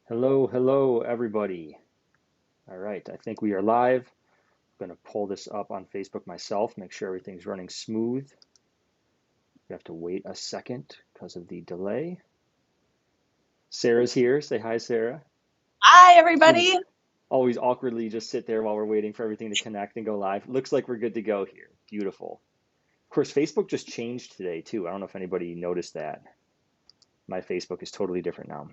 Hello, hello, everybody. All right, I think we are live. I'm going to pull this up on Facebook myself, make sure everything's running smooth. We have to wait a second because of the delay. Sarah's here. Say hi, Sarah. Hi, We everybody. always awkwardly just sit there while we're waiting for everything to connect and go live. Looks like we're good to go here. Beautiful. Of course, Facebook just changed today, too. I don't know if anybody noticed that. My Facebook is totally different now.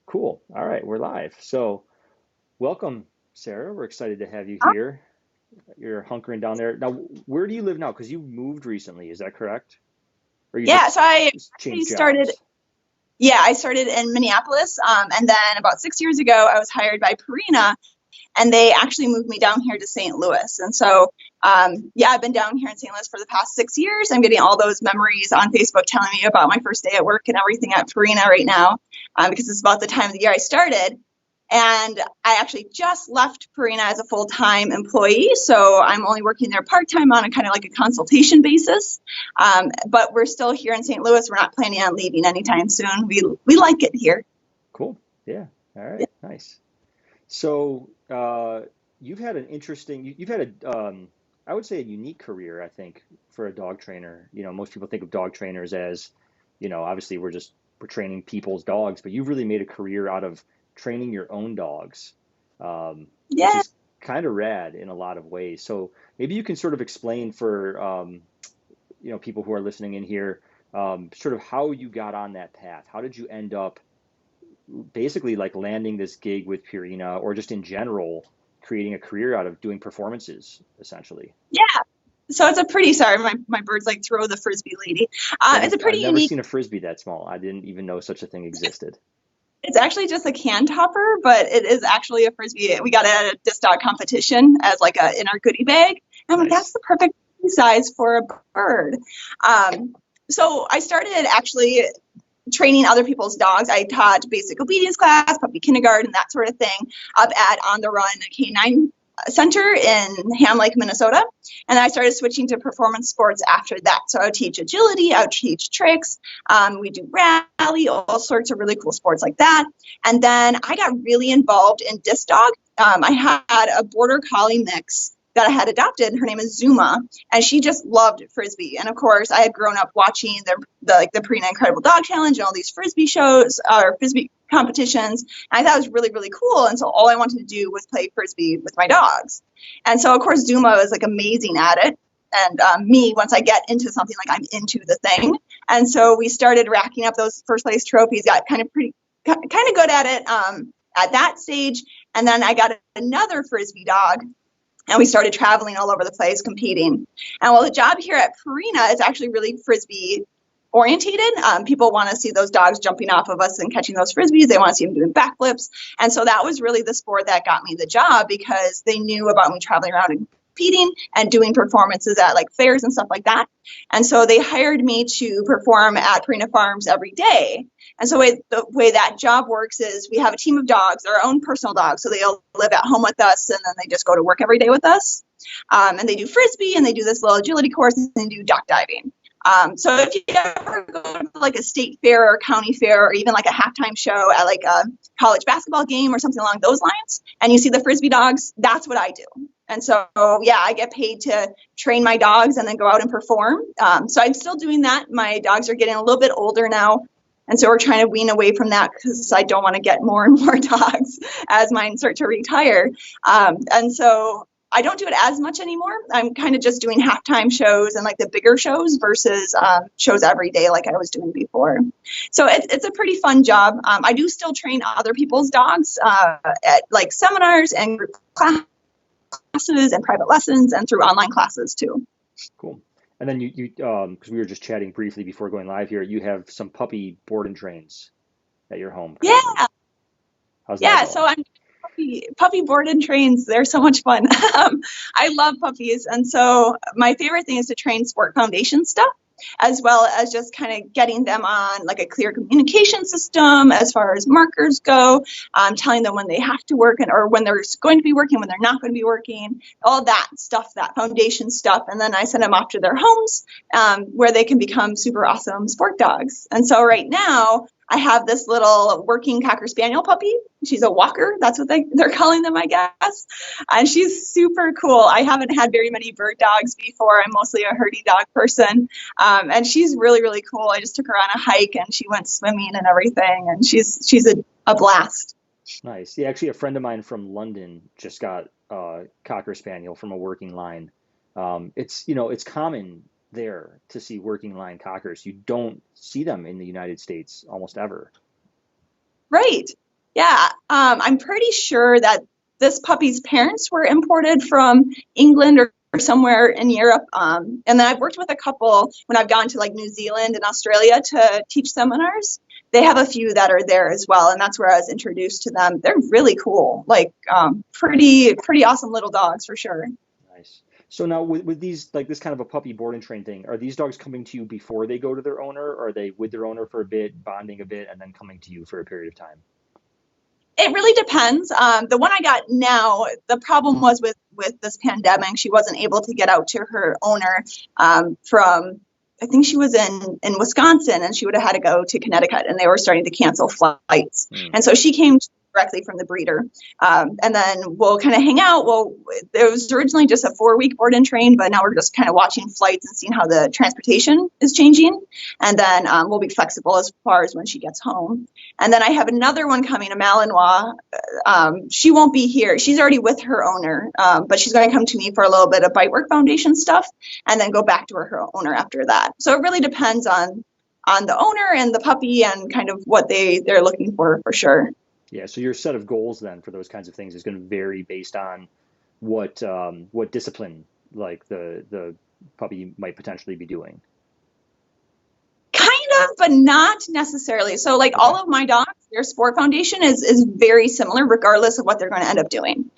Cool. All right, we're live. So, welcome, Sarah. We're excited to have you here. You're hunkering down there. Now, where do you live now? Because you moved recently, is that correct? Or you Yeah, just so I actually changed started. jobs? Yeah, I started in Minneapolis, and then about 6 years ago, I was hired by Purina, and they actually moved me down here to St. Louis. And so, yeah, I've been down here in St. Louis for the past 6 years. I'm getting all those memories on Facebook telling me about my first day at work and everything at Purina right now, because it's about the time of the year I started. And I actually just left Purina as a full-time employee, so I'm only working there part-time on a kind of like a consultation basis. But we're still here in St. Louis. We're not planning on leaving anytime soon. We like it here. Cool. Yeah. All right. Nice. So, you've had an interesting, you've had I would say a unique career, I think, for a dog trainer. Most people think of dog trainers as, obviously we're training people's dogs, but you've really made a career out of training your own dogs, which Yeah. is kind of rad in a lot of ways. So maybe you can sort of explain for, people who are listening in here, sort of how you got on that path. How did you end up basically like landing this gig with Purina, or just in general creating a career out of doing performances, essentially? Yeah. So it's a pretty, sorry, my bird's like throw the frisbee lady. It's a pretty I've never unique. seen a frisbee that small. I didn't even know such a thing existed. It's actually just a can topper, but it is actually a frisbee. We got it at a disc dog competition as like a in our goodie bag. And I'm like, that's Nice. the perfect size for a bird. Um, so I started actually training other people's dogs. I taught basic obedience class, puppy kindergarten, that sort of thing, up at On the Run Canine Center in Ham Lake, Minnesota. And I started switching to performance sports after that. So I would teach agility, I would teach tricks, we do rally, all sorts of really cool sports like that. And then I got really involved in disc dog. I had a border collie mix that I had adopted. Her name is Zuma, and she just loved frisbee. And of course, I had grown up watching the Purina Incredible Dog Challenge and all these frisbee shows or frisbee competitions. And I thought it was really, really cool. And so all I wanted to do was play frisbee with my dogs. And so of course Zuma was like amazing at it. And me, once I get into something, like I'm into the thing. And so we started racking up those first place trophies. Got kind of good at it at that stage. And then I got another frisbee dog, and we started traveling all over the place competing. And while the job here at Purina is actually really frisbee orientated, people want to see those dogs jumping off of us and catching those frisbees. They want to see them doing backflips. And so that was really the sport that got me the job, because they knew about me traveling around and competing and doing performances at like fairs and stuff like that. And so they hired me to perform at Purina Farms every day. And so the way that job works is we have a team of dogs, their own personal dogs. So they'll live at home with us, and then they just go to work every day with us. And they do frisbee, and they do this little agility course, and they do duck diving. So if you ever go to like a state fair or county fair, or even like a halftime show at like a college basketball game or something along those lines, and you see the frisbee dogs, that's what I do. And so, yeah, I get paid to train my dogs and then go out and perform. So I'm still doing that. My dogs are getting a little bit older now. And so we're trying to wean away from that, because I don't want to get more and more dogs as mine start to retire. And so I don't do it as much anymore. I'm kind of just doing halftime shows and like the bigger shows versus shows every day like I was doing before. So it's a pretty fun job. I do still train other people's dogs at like seminars and group classes and private lessons and through online classes too. Cool. And then because we were just chatting briefly before going live here, you have some puppy board and trains at your home currently. Yeah, How's that yeah. So going? I'm puppy board and trains. They're so much fun. I love puppies. And so my favorite thing is to train sport foundation stuff, as well as just kind of getting them on like a clear communication system as far as markers go, telling them when they have to work, or when they're going to be working, when they're not going to be working, all that stuff, that foundation stuff. And then I send them off to their homes, where they can become super awesome sport dogs. And so right now, I have this little working Cocker Spaniel puppy. She's a walker. That's what they're calling them, I guess. And she's super cool. I haven't had very many bird dogs before. I'm mostly a herdy dog person. And she's really, really cool. I just took her on a hike and she went swimming and everything. And she's a blast. Nice. Yeah, actually, a friend of mine from London just got Cocker Spaniel from a working line. It's common there to see working line cockers. You don't see them in the United States almost ever. Right. Yeah. I'm pretty sure that this puppy's parents were imported from England or somewhere in Europe. And then I've worked with a couple when I've gone to like New Zealand and Australia to teach seminars. They have a few that are there as well. And that's where I was introduced to them. They're really cool, like pretty awesome little dogs for sure. Nice. So now with these, like this kind of a puppy board and train thing, are these dogs coming to you before they go to their owner? Or are they with their owner for a bit, bonding a bit, and then coming to you for a period of time? It really depends. The one I got now, the problem was with this pandemic, she wasn't able to get out to her owner from, I think she was in Wisconsin, and she would have had to go to Connecticut, and they were starting to cancel flights. And so she came directly from the breeder. And then we'll kind of hang out. Well, it was originally just a 4-week board and train, but now we're just kind of watching flights and seeing how the transportation is changing. And then we'll be flexible as far as when she gets home. And then I have another one coming, a Malinois. She won't be here. She's already with her owner, but she's going to come to me for a little bit of Bite Work Foundation stuff and then go back to her owner after that. So it really depends on the owner and the puppy and kind of what they're looking for sure. Yeah, so your set of goals then for those kinds of things is going to vary based on what discipline like the puppy might potentially be doing. Kind of, but not necessarily. So like all of my dogs, their sport foundation is very similar regardless of what they're going to end up doing.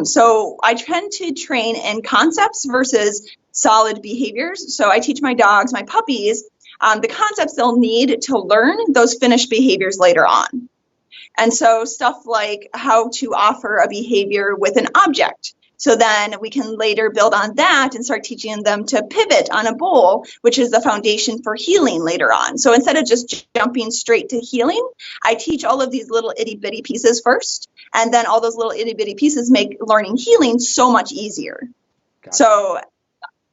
So I tend to train in concepts versus solid behaviors. So I teach my dogs, my puppies, the concepts they'll need to learn those finished behaviors later on. And so stuff like how to offer a behavior with an object. So then we can later build on that and start teaching them to pivot on a bowl, which is the foundation for healing later on. So instead of just jumping straight to healing, I teach all of these little itty bitty pieces first. And then all those little itty bitty pieces make learning healing so much easier. Gotcha. So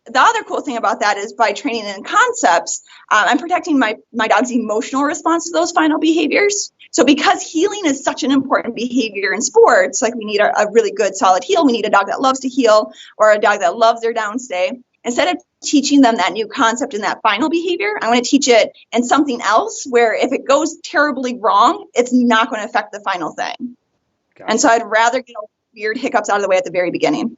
the other cool thing about that is by training in concepts, I'm protecting my dog's emotional response to those final behaviors. So because healing is such an important behavior in sports, like we need a really good solid heel, we need a dog that loves to heel or a dog that loves their downstay. Instead of teaching them that new concept in that final behavior, I'm going to teach it in something else where if it goes terribly wrong, it's not going to affect the final thing. Gotcha. And so I'd rather get all weird hiccups out of the way at the very beginning.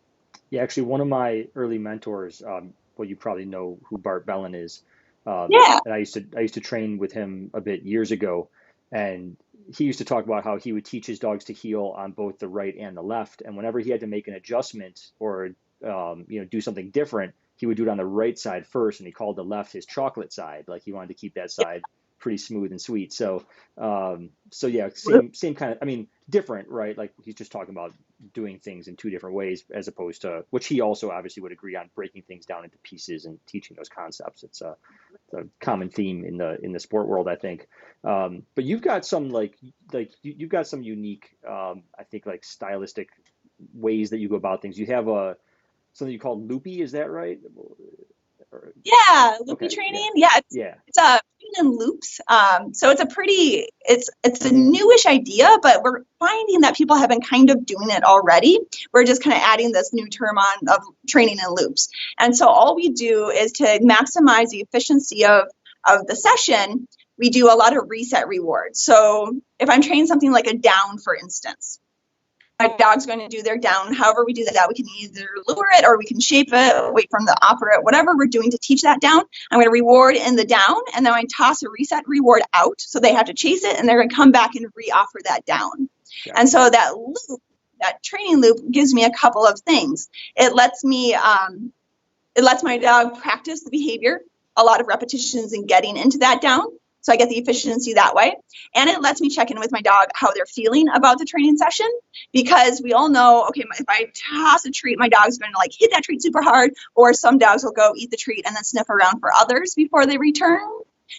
Yeah, actually, one of my early mentors, well, you probably know who Bart Bellin is. Yeah. And I used to train with him a bit years ago, and he used to talk about how he would teach his dogs to heel on both the right and the left. And whenever he had to make an adjustment or do something different, he would do it on the right side first, and he called the left his chocolate side. Like he wanted to keep that side pretty smooth and sweet. So yeah, same kind of, I mean, different, right? Like he's just talking about doing things in two different ways, as opposed to, which he also obviously would agree on, breaking things down into pieces and teaching those concepts. It's a common theme in the sport world, I think. But you've got some you've got some unique, I think, like stylistic ways that you go about things. You have something you call loopy, is that right? Yeah, loopy training. Yeah, it's a in loops. So it's a newish idea, but we're finding that people have been kind of doing it already. We're just kind of adding this new term on of training in loops. And so all we do is to maximize the efficiency of the session. We do a lot of reset rewards. So if I'm training something like a down, for instance, my dog's going to do their down. However we do that, we can either lure it or we can shape it, wait from the operate, whatever we're doing to teach that down. I'm going to reward in the down, and then I toss a reset reward out. So they have to chase it, and they're going to come back and re-offer that down. Yeah. And so that loop, that training loop, gives me a couple of things. It lets my dog practice the behavior, a lot of repetitions in getting into that down. So I get the efficiency that way. And it lets me check in with my dog how they're feeling about the training session, because we all know, okay, if I toss a treat, my dog's going to like hit that treat super hard, or some dogs will go eat the treat and then sniff around for others before they return.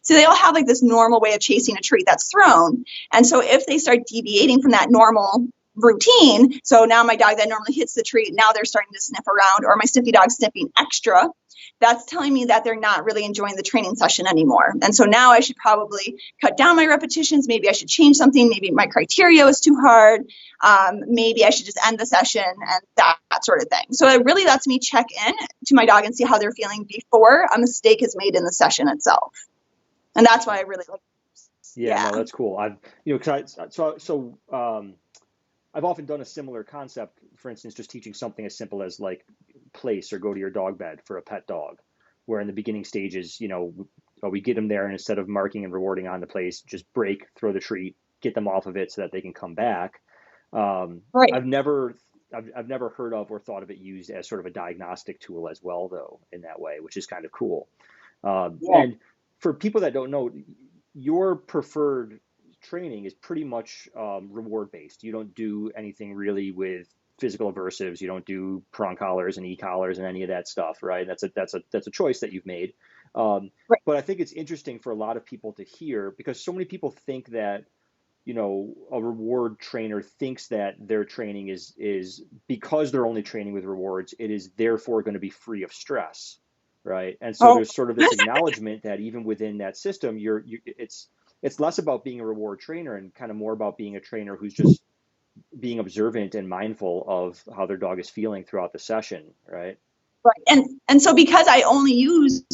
So they all have like this normal way of chasing a treat that's thrown. And so if they start deviating from that normal routine, so now my dog that normally hits the treat, now they're starting to sniff around, or my sniffy dog sniffing extra, that's telling me that they're not really enjoying the training session anymore. And so now I should probably cut down my repetitions. Maybe I should change something. Maybe my criteria was too hard. Maybe I should just end the session and that sort of thing. So it really lets me check in to my dog and see how they're feeling before a mistake is made in the session itself. And that's why I really like. Yeah, no, that's cool. I've often done a similar concept, for instance, just teaching something as simple as like place or go to your dog bed for a pet dog, where in the beginning stages, we get them there and instead of marking and rewarding on the place, just break, throw the treat, get them off of it so that they can come back. Right. I've never heard of or thought of it used as sort of a diagnostic tool as well, though, in that way, which is kind of cool. And for people that don't know, your preferred training is pretty much reward based. You don't do anything really with physical aversives. You don't do prong collars and e-collars and any of that stuff, right? That's a choice that you've made. Right. But I think it's interesting for a lot of people to hear, because so many people think that a reward trainer thinks that their training is because they're only training with rewards, it is therefore going to be free of stress, right? And so there's sort of this acknowledgement that even within that system, it's less about being a reward trainer and kind of more about being a trainer who's just being observant and mindful of how their dog is feeling throughout the session, right? Right. And so because I only use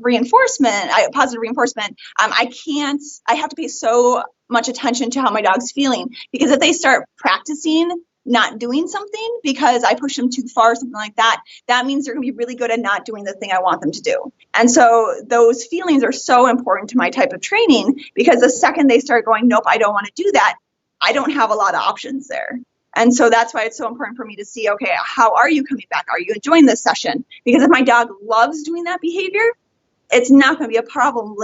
positive reinforcement, I have to pay so much attention to how my dog's feeling, because if they start practicing not doing something because I push them too far, something like that, that means they're going to be really good at not doing the thing I want them to do. And so those feelings are so important to my type of training, because the second they start going, nope, I don't want to do that, I don't have a lot of options there. And so that's why it's so important for me to see, okay, how are you coming back? Are you enjoying this session? Because if my dog loves doing that behavior, it's not going to be a problem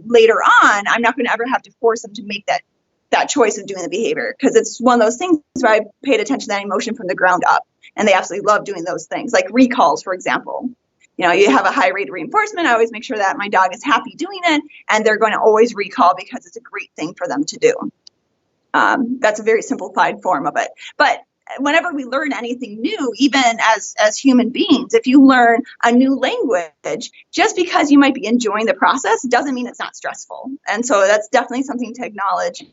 later on. I'm not going to ever have to force them to make that choice of doing the behavior, because it's one of those things where I paid attention to that emotion from the ground up, and they absolutely love doing those things, like recalls, for example. You have a high rate of reinforcement. I always make sure that my dog is happy doing it, and they're going to always recall because it's a great thing for them to do. That's a very simplified form of it. But whenever we learn anything new, even as human beings, if you learn a new language, just because you might be enjoying the process doesn't mean it's not stressful. And so that's definitely something to acknowledge.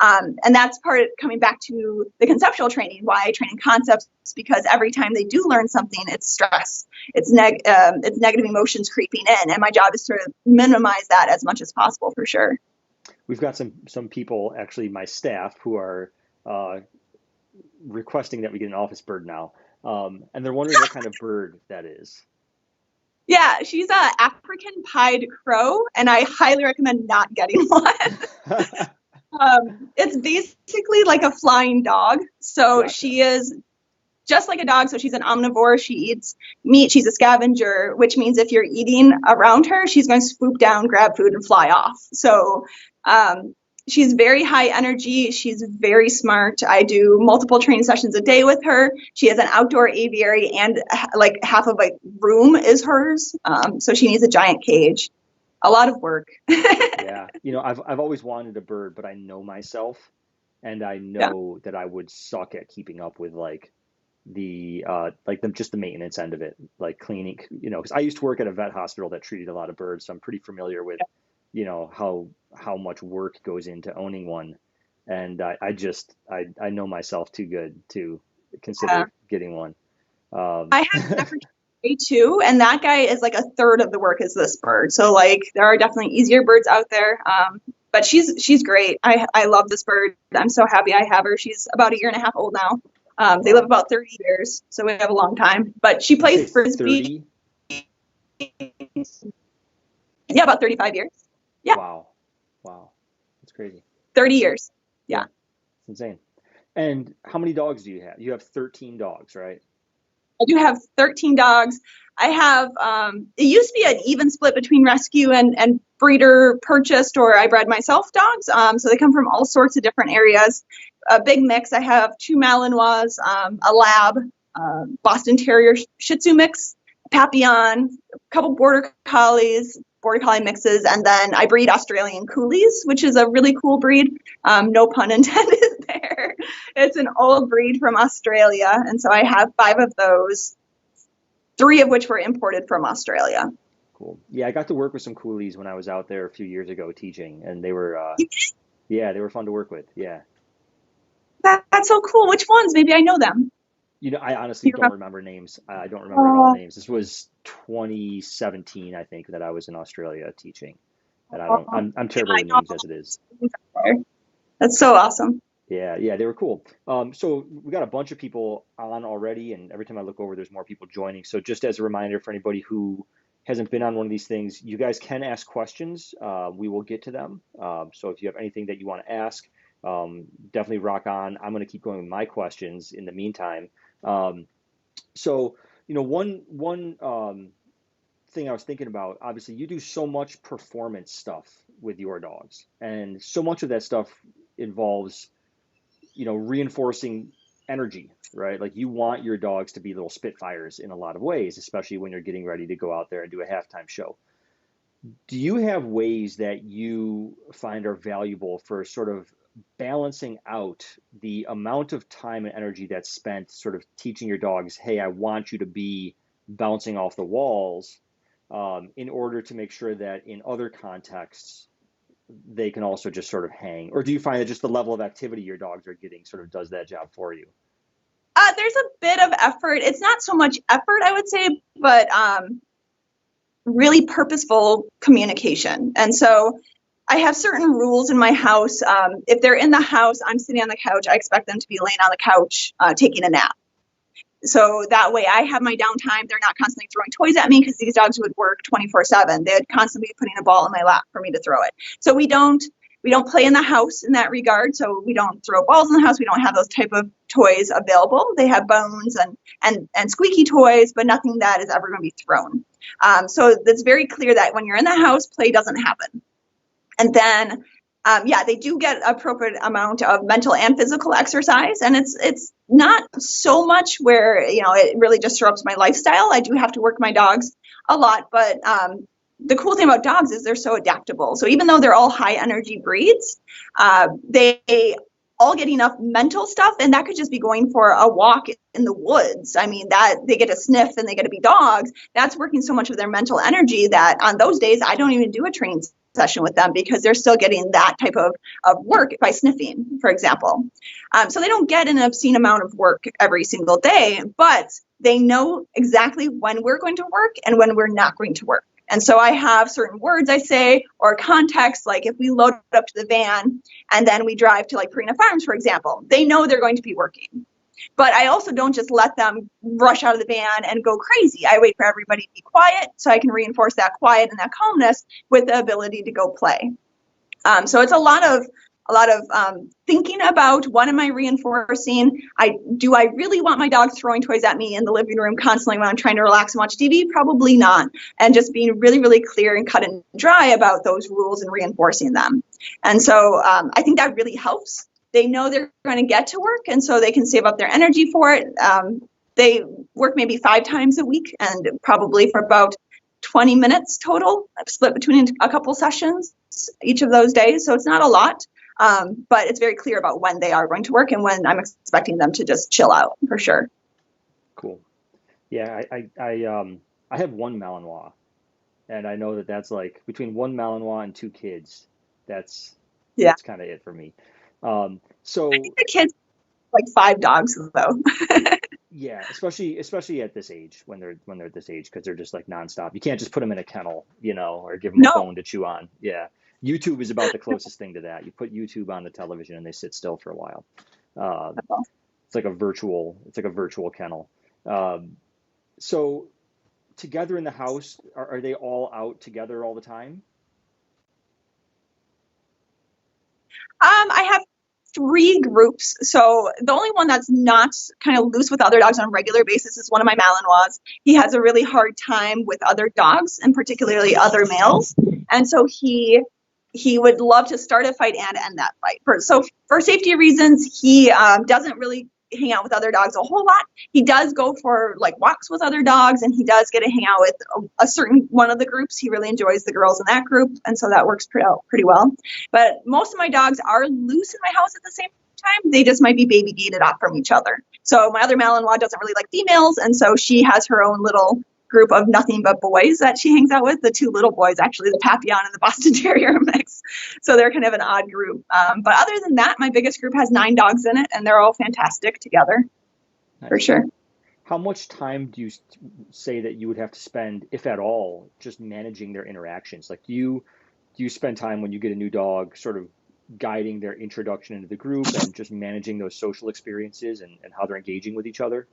And that's part of coming back to the conceptual training, why I train in concepts, because every time they do learn something, it's stress, it's negative emotions creeping in. And my job is to minimize that as much as possible, for sure. We've got some people, actually my staff, who are requesting that we get an office bird now. And they're wondering what kind of bird that is. Yeah, she's an African pied crow, and I highly recommend not getting one. It's basically like a flying dog. So gotcha. She is just like a dog. So she's an omnivore. She eats meat. She's a scavenger, which means if you're eating around her, she's going to swoop down, grab food, and fly off. So she's very high energy. She's very smart. I do multiple training sessions a day with her. She has an outdoor aviary, and like half of a room is hers. So she needs a giant cage. A lot of work. Yeah. I've always wanted a bird, but I know myself, and I know that I would suck at keeping up with just the maintenance end of it, like cleaning, because I used to work at a vet hospital that treated a lot of birds. So I'm pretty familiar with, how much work goes into owning one. And I know myself too good to consider getting one. I have an African gray too, and that guy is like a third of the work as this bird. So like there are definitely easier birds out there. But she's great. I love this bird. I'm so happy I have her. She's about 1.5 years old now. They live about 30 years, so we have a long time. But she plays frisbee. 30? Yeah, about 35 years. Yeah. Wow. That's crazy. 30 years. Yeah. It's insane. And how many dogs do you have? You have 13 dogs, right? I do have 13 dogs. I have, it used to be an even split between rescue and breeder purchased, or I bred myself dogs. So they come from all sorts of different areas. A big mix. I have 2 Malinois, a Lab, Boston Terrier Shih Tzu mix, Papillon, a couple Border Collies, Border Collie mixes, and then I breed Australian Coolies, which is a really cool breed. No pun intended there. It's an old breed from Australia, and so I have 5 of those, 3 of which were imported from Australia. Cool. Yeah, I got to work with some Coolies when I was out there a few years ago teaching, and they were, yeah, they were fun to work with. Yeah. That's so cool. Which ones? Maybe I know them. I Do honestly you don't remember? remember names. I don't remember at all names. This was 2017, I think, that I was in Australia teaching. And I don't, Oh, I'm yeah, terrible I with names as it is. know. That's so awesome. Yeah, yeah, they were cool. So we got a bunch of people on already, and every time I look over, there's more people joining. So just as a reminder for anybody who hasn't been on one of these things, you guys can ask questions. We will get to them. So if you have anything that you want to ask, definitely rock on. I'm going to keep going with my questions in the meantime. Um, so, one thing I was thinking about, obviously, you do so much performance stuff with your dogs, and so much of that stuff involves reinforcing energy, right? Like you want your dogs to be little spitfires in a lot of ways, especially when you're getting ready to go out there and do a halftime show. Do you have ways that you find are valuable for sort of balancing out the amount of time and energy that's spent sort of teaching your dogs, hey, I want you to be bouncing off the walls, in order to make sure that in other contexts they can also just sort of hang? Or do you find that just the level of activity your dogs are getting sort of does that job for you? There's a bit of effort. It's not so much effort, I would say, but really purposeful communication. And so I have certain rules in my house. If they're in the house, I'm sitting on the couch. I expect them to be laying on the couch taking a nap. So that way I have my downtime. They're not constantly throwing toys at me because these dogs would work 24/7. They'd constantly be putting a ball in my lap for me to throw it. So we don't play in the house in that regard. So we don't throw balls in the house. We don't have those type of toys available. They have bones and squeaky toys, but nothing that is ever going to be thrown. So it's very clear that when you're in the house, play doesn't happen. And then, yeah, they do get appropriate amount of mental and physical exercise, and it's not so much where it really disrupts my lifestyle. I do have to work my dogs a lot, but the cool thing about dogs is they're so adaptable. So even though they're all high energy breeds, they all get enough mental stuff, and that could just be going for a walk in the woods. I mean, that they get to sniff and they get to be dogs. That's working so much of their mental energy that on those days I don't even do a training session with them because they're still getting that type of work by sniffing, for example. So they don't get an obscene amount of work every single day, but they know exactly when we're going to work and when we're not going to work. And so I have certain words I say or context, like if we load up to the van and then we drive to like Purina Farms, for example, they know they're going to be working. But I also don't just let them rush out of the van and go crazy. I wait for everybody to be quiet so I can reinforce that quiet and that calmness with the ability to go play. So it's a lot of thinking about what am I reinforcing. Do I really want my dog throwing toys at me in the living room constantly when I'm trying to relax and watch TV? Probably not. And just being really, really clear and cut and dry about those rules and reinforcing them. And so I think that really helps. They know they're going to get to work, and so they can save up their energy for it. They work maybe 5 times a week and probably for about 20 minutes total, split between a couple sessions each of those days. So it's not a lot, but it's very clear about when they are going to work and when I'm expecting them to just chill out for sure. Cool. Yeah, I have one Malinois, and I know that that's like between one Malinois and 2 kids. That's Yeah. that's kind of it for me. I So think the kids like 5 dogs though. yeah, especially at this age when they're at this age because they're just like nonstop. You can't just put them in a kennel, or give them a No. bone to chew on. Yeah, YouTube is about the closest thing to that. You put YouTube on the television and they sit still for a while. Um, it's like a virtual kennel. Um, so together in the house, are they all out together all the time? I have 3 groups. So the only one that's not kind of loose with other dogs on a regular basis is one of my Malinois. He has a really hard time with other dogs and particularly other males. And so he would love to start a fight and end that fight. For safety reasons, he doesn't really hang out with other dogs a whole lot. He does go for like walks with other dogs, and he does get to hang out with a certain one of the groups. He really enjoys the girls in that group, and so that works pretty well. But most of my dogs are loose in my house at the same time. They just might be baby gated off from each other. So my other Malinois doesn't really like females, and so she has her own little group of nothing but boys that she hangs out with. The two little boys, actually, the Papillon and the Boston Terrier mix. So they're kind of an odd group. But other than that, my biggest group has 9 dogs in it, and they're all fantastic together. Nice. For sure. How much time do you say that you would have to spend, if at all, just managing their interactions? Like, do you spend time when you get a new dog sort of guiding their introduction into the group and just managing those social experiences and how they're engaging with each other?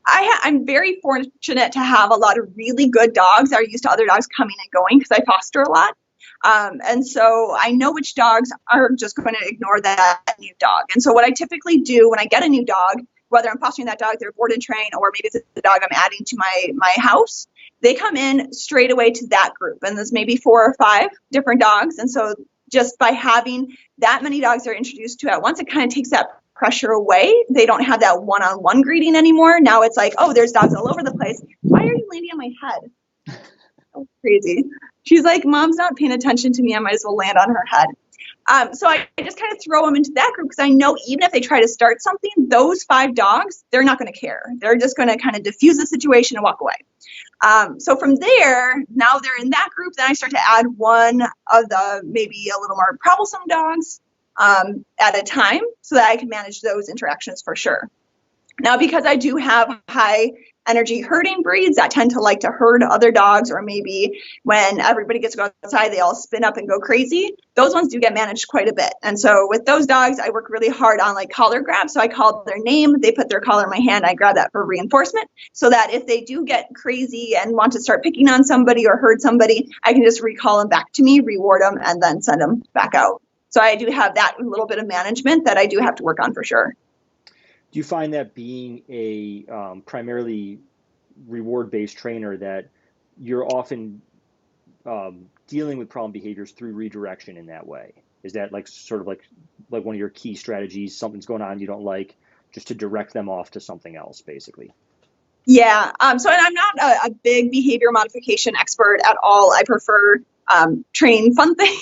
I'm very fortunate to have a lot of really good dogs that are used to other dogs coming and going, because I foster a lot. And so I know which dogs are just going to ignore that new dog. And so what I typically do when I get a new dog, whether I'm fostering that dog, they're board and train, or maybe it's the dog I'm adding to my house, they come in straight away to that group. And there's maybe 4 or 5 different dogs. And so just by having that many dogs they're introduced to at once, it kind of takes that pressure away. They don't have that one-on-one greeting anymore. Now it's like, oh, there's dogs all over the place. Why are you landing on my head? Oh, crazy. She's like, Mom's not paying attention to me. I might as well land on her head. So I just kind of throw them into that group, because I know even if they try to start something, those 5 dogs, they're not going to care. They're just going to kind of diffuse the situation and walk away. So from there, now they're in that group. Then I start to add one of the maybe a little more troublesome dogs at a time, so that I can manage those interactions for sure. Now, because I do have high energy herding breeds that tend to like to herd other dogs, or maybe when everybody gets to go outside, they all spin up and go crazy. Those ones do get managed quite a bit. And so with those dogs, I work really hard on like collar grab. So I call their name, they put their collar in my hand, I grab that for reinforcement, so that if they do get crazy and want to start picking on somebody or hurt somebody, I can just recall them back to me, reward them, and then send them back out. So I do have that little bit of management that I do have to work on for sure. Do you find that being a primarily reward-based trainer, that you're often dealing with problem behaviors through redirection in that way? Is that like sort of like one of your key strategies? Something's going on you don't like, just to direct them off to something else, basically? Yeah. So I'm not a big behavior modification expert at all. I prefer training fun things.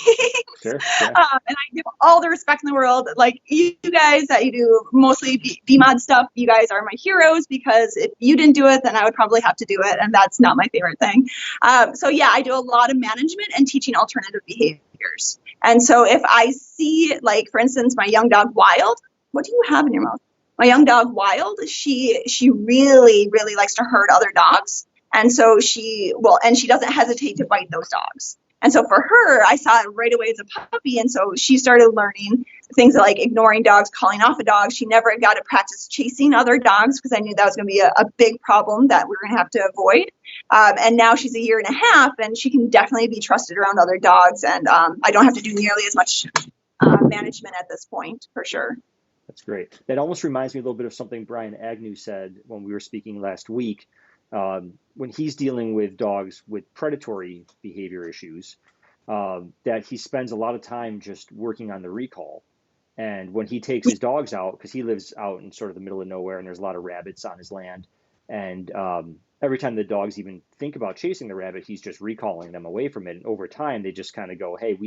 Sure. And I give all the respect in the world. Like you guys that you do mostly BMod stuff, you guys are my heroes, because if you didn't do it, then I would probably have to do it. And that's not my favorite thing. So yeah, I do a lot of management and teaching alternative behaviors. And so if I see, like, for instance, my young dog Wild, what do you have in your mouth? My young dog Wild, she really, really likes to herd other dogs. And so she doesn't hesitate to bite those dogs. And so for her, I saw it right away as a puppy. And so she started learning things like ignoring dogs, calling off a dog. She never got to practice chasing other dogs, because I knew that was going to be a big problem that we were going to have to avoid. And now she's 1.5 years, and she can definitely be trusted around other dogs. And I don't have to do nearly as much management at this point, for sure. That's great. That almost reminds me a little bit of something Brian Agnew said when we were speaking last week. When he's dealing with dogs with predatory behavior issues, that he spends a lot of time just working on the recall. And when he takes his dogs out, because he lives out in sort of the middle of nowhere and there's a lot of rabbits on his land, and every time the dogs even think about chasing the rabbit, he's just recalling them away from it. And over time, they just kind of go, hey,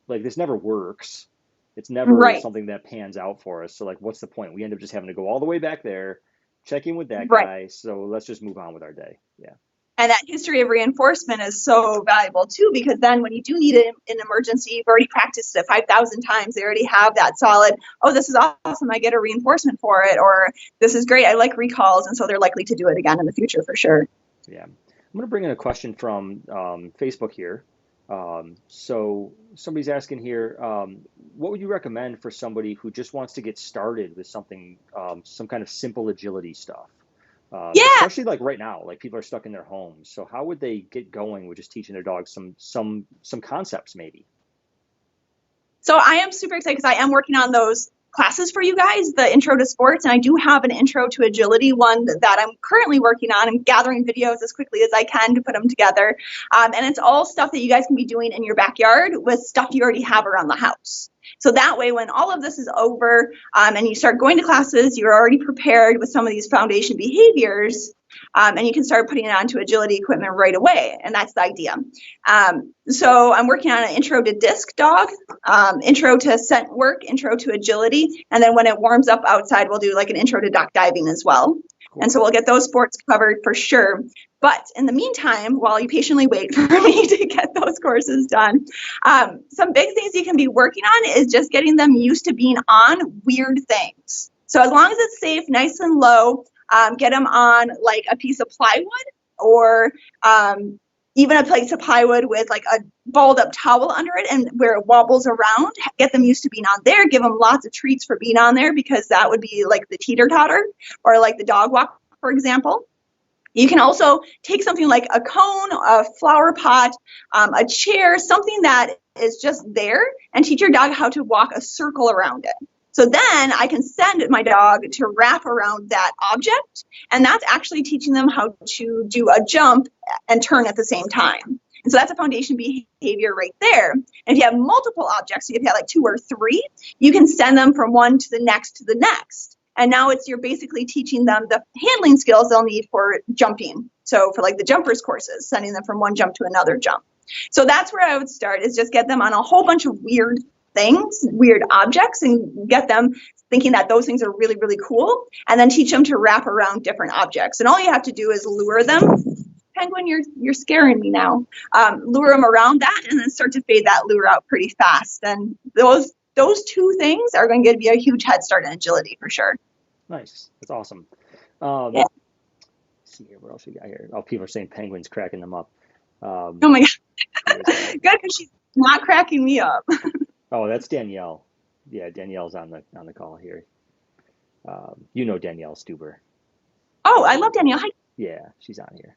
this never works. It's never something that pans out for us. So like, what's the point? We end up just having to go all the way back there, check in with that guy. So let's just move on with our day. Yeah. And that history of reinforcement is so valuable too, because then when you do need an emergency, you've already practiced it 5,000 times. They already have that solid, oh, this is awesome, I get a reinforcement for it, or this is great, I like recalls. And so they're likely to do it again in the future for sure. Yeah. I'm going to bring in a question from Facebook here. So somebody's asking here, what would you recommend for somebody who just wants to get started with something, some kind of simple agility stuff? Especially like right now, like people are stuck in their homes. So how would they get going with just teaching their dogs some concepts maybe? So I am super excited because I am working on those classes for you guys, the intro to sports. And I do have an intro to agility one that I'm currently working on. I'm gathering videos as quickly as I can to put them together. And it's all stuff that you guys can be doing in your backyard with stuff you already have around the house. So that way, when all of this is over and you start going to classes, you're already prepared with some of these foundation behaviors, and you can start putting it onto agility equipment right away. And that's the idea. So I'm working on an intro to disc dog, intro to scent work, intro to agility. And then when it warms up outside, we'll do like an intro to duck diving as well. Cool. And so we'll get those sports covered for sure. But in the meantime, while you patiently wait for me to get those courses done, some big things you can be working on is just getting them used to being on weird things. So as long as it's safe, nice and low, get them on like a piece of plywood or even a piece of plywood with like a balled up towel under it and where it wobbles around. Get them used to being on there. Give them lots of treats for being on there, because that would be like the teeter-totter or like the dog walk, for example. You can also take something like a cone, a flower pot, a chair, something that is just there, and teach your dog how to walk a circle around it. So then I can send my dog to wrap around that object, and that's actually teaching them how to do a jump and turn at the same time. And so that's a foundation behavior right there. And if you have multiple objects, so if you have like 2 or 3, you can send them from one to the next to the next. And now you're basically teaching them the handling skills they'll need for jumping. So for like the jumpers courses, sending them from one jump to another jump. So that's where I would start, is just get them on a whole bunch of weird things, weird objects, and get them thinking that those things are really, really cool, and then teach them to wrap around different objects. And all you have to do is lure them. Penguin, you're scaring me now. Lure them around that, and then start to fade that lure out pretty fast. And those 2 things are going to give you a huge head start in agility for sure. Nice. That's awesome. Yeah. Let's see here. What else we got here? Oh, people are saying Penguin's cracking them up. Oh my God. Good, because she's not cracking me up. Oh, that's Danielle. Yeah, Danielle's on the call here. You know Danielle Stuber. Oh, I love Danielle. Hi. Yeah, she's on here.